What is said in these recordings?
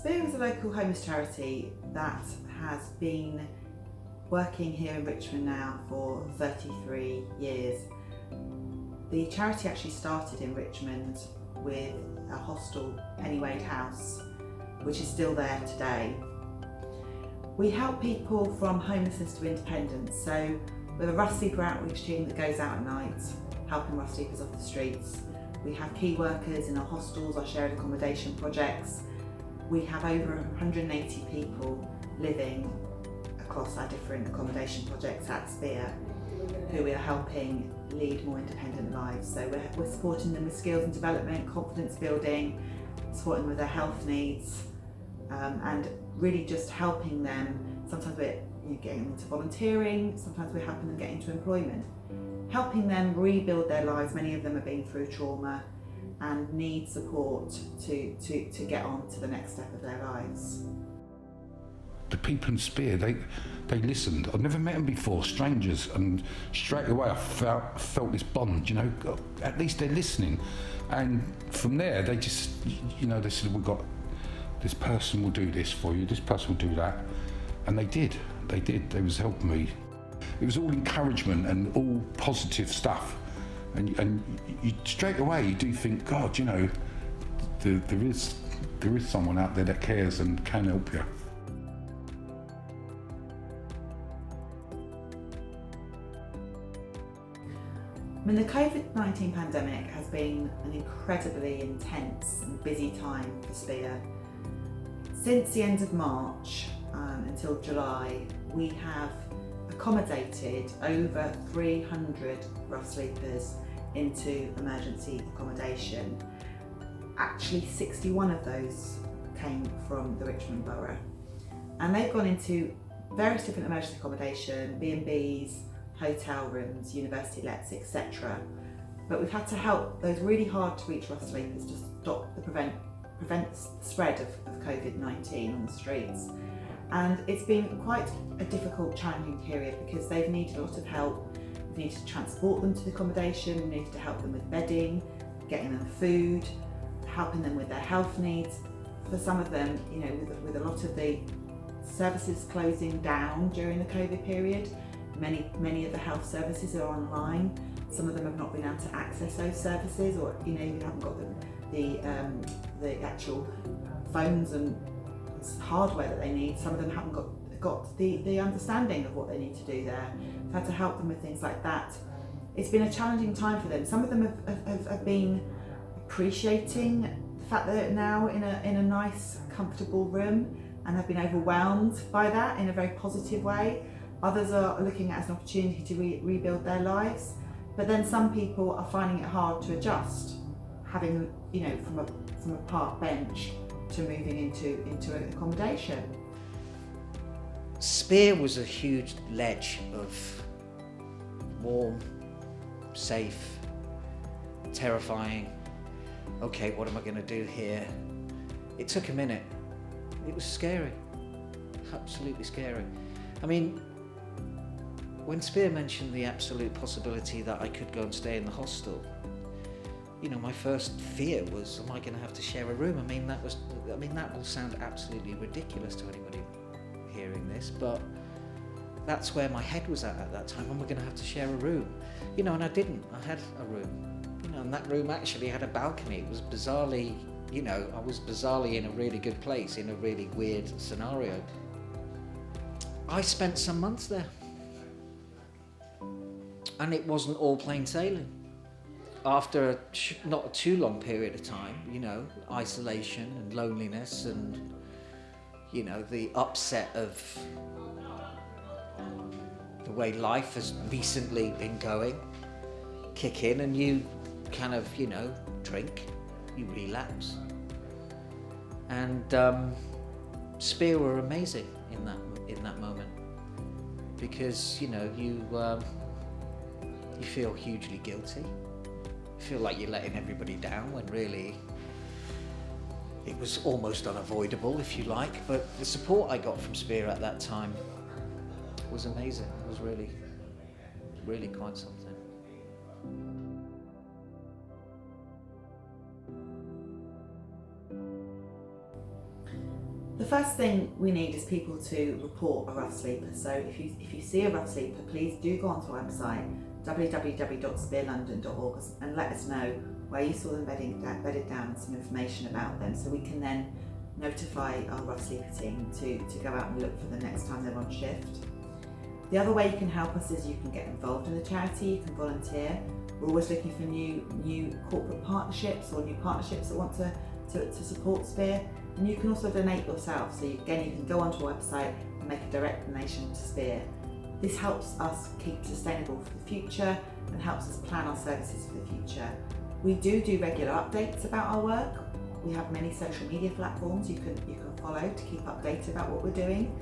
Spear is a local homeless charity that has been working here in Richmond now for 33 years. The charity actually started in Richmond with a hostel, Pennywade House, which is still there today. We help people from homelessness to independence, so with a rough sleeper outreach team that goes out at night, helping rough sleepers off the streets. We have key workers in our hostels, our shared accommodation projects. We have over 180 people living across our different accommodation projects at Spear, who we are helping lead more independent lives. So we're supporting them with skills and development, confidence building, supporting them with their health needs, and really just helping them. Sometimes we're getting them into volunteering, sometimes we're helping them get into employment, helping them rebuild their lives. Many of them have been through trauma and need support to get on to the next step of their lives. The people in Spear, they listened. I'd never met them before, strangers, and straight away I felt this bond, at least they're listening. And from there, they just, they said, we've got, this person will do this for you, this person will do that. And they did, they was helping me. It was all encouragement and all positive stuff. And you straight away you do think, God, there is someone out there that cares and can help you. I mean, the COVID-19 pandemic has been an incredibly intense and busy time for Spear. Since the end of March until July, we have accommodated over 300 rough sleepers into emergency accommodation. Actually, 61 of those came from the Richmond Borough. And they've gone into various different emergency accommodation, B&Bs, hotel rooms, university lets, etc. But we've had to help those really hard to reach rough sleepers to stop prevent the spread of COVID-19 on the streets. And it's been quite a difficult, challenging period because they've needed a lot of help. We've needed to transport them to the accommodation, we needed to help them with bedding, getting them food, helping them with their health needs. For some of them, with a lot of the services closing down during the COVID period, many of the health services are online. Some of them have not been able to access those services, or you haven't got the actual phones and hardware that they need. Some of them haven't got the understanding of what they need to do there. We've had to help them with things like that. It's been a challenging time for them. Some of them have been appreciating the fact that they're now in a nice, comfortable room and have been overwhelmed by that in a very positive way. Others are looking at it as an opportunity to rebuild their lives. But then some people are finding it hard to adjust, having, from a park bench to moving into accommodation. Spear was a huge ledge of warm, safe, terrifying. Okay, what am I going to do here? It took a minute. It was scary, absolutely scary. I mean, when Spear mentioned the absolute possibility that I could go and stay in the hostel, my first fear was, am I going to have to share a room? That will sound absolutely ridiculous to anybody hearing this, but that's where my head was at that time. Am I going to have to share a room? And I didn't. I had a room, and that room actually had a balcony. It was bizarrely, I was bizarrely in a really good place, in a really weird scenario. I spent some months there. And it wasn't all plain sailing. After not a too long period of time, isolation and loneliness and, the upset of the way life has recently been going, kick in and you kind of, drink, you relapse. And Spear were amazing in that moment because, you feel hugely guilty. You feel like you're letting everybody down when really it was almost unavoidable, if you like. But the support I got from Spear at that time was amazing. It was really, really quite something. first thing we need is people to report a rough sleeper. So if you see a rough sleeper, please do go onto our website www.spearlondon.org and let us know where you saw them bedded down and some information about them, so we can then notify our rough sleeper team to go out and look for them next time they're on shift. The other way you can help us is you can get involved in the charity, you can volunteer. We're always looking for new corporate partnerships or new partnerships that want to support Spear, and you can also donate yourself. So you can go onto our website and make a direct donation to Spear. This helps us keep sustainable for the future and helps us plan our services for the future. We do regular updates about our work. We have many social media platforms you can follow to keep updated about what we're doing,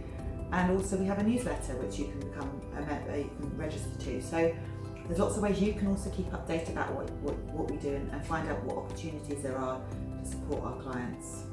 and also we have a newsletter which you can become a member, you can register to. So there's lots of ways you can also keep updated about what we do and find out what opportunities there are to support our clients.